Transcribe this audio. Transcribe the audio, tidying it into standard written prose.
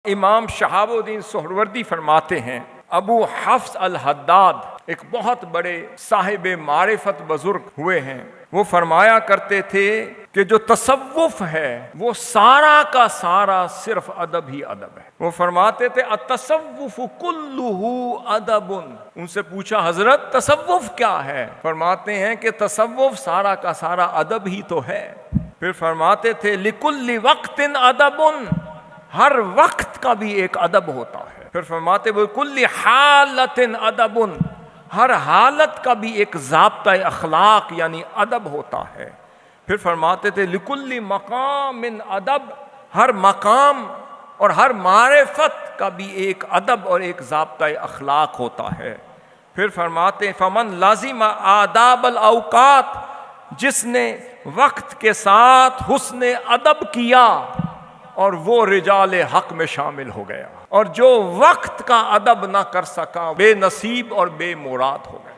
امام شہاب الدین سہروردی فرماتے ہیں، ابو حفص الحداد ایک بہت بڑے صاحب معرفت بزرگ ہوئے ہیں، وہ فرمایا کرتے تھے کہ جو تصوف ہے وہ سارا کا سارا صرف ادب ہی ادب ہے۔ وہ فرماتے تھے التصوف کلہ ادب۔ ان سے پوچھا حضرت تصوف کیا ہے؟ فرماتے ہیں کہ تصوف سارا کا سارا ادب ہی تو ہے۔ پھر فرماتے تھے لکل وقت ادب، ہر وقت کا بھی ایک ادب ہوتا ہے۔ پھر فرماتے وہ کل حالت ادب، ہر حالت کا بھی ایک ضابطہ اخلاق یعنی ادب ہوتا ہے۔ پھر فرماتے تھے لکل مقام ادب، ہر مقام اور ہر معرفت کا بھی ایک ادب اور ایک ضابطہ اخلاق ہوتا ہے۔ پھر فرماتے ہیں فمن لازم آداب الاوقات، جس نے وقت کے ساتھ حسن ادب کیا اور وہ رجال حق میں شامل ہو گیا، اور جو وقت کا ادب نہ کر سکا بے نصیب اور بے مراد ہو گیا۔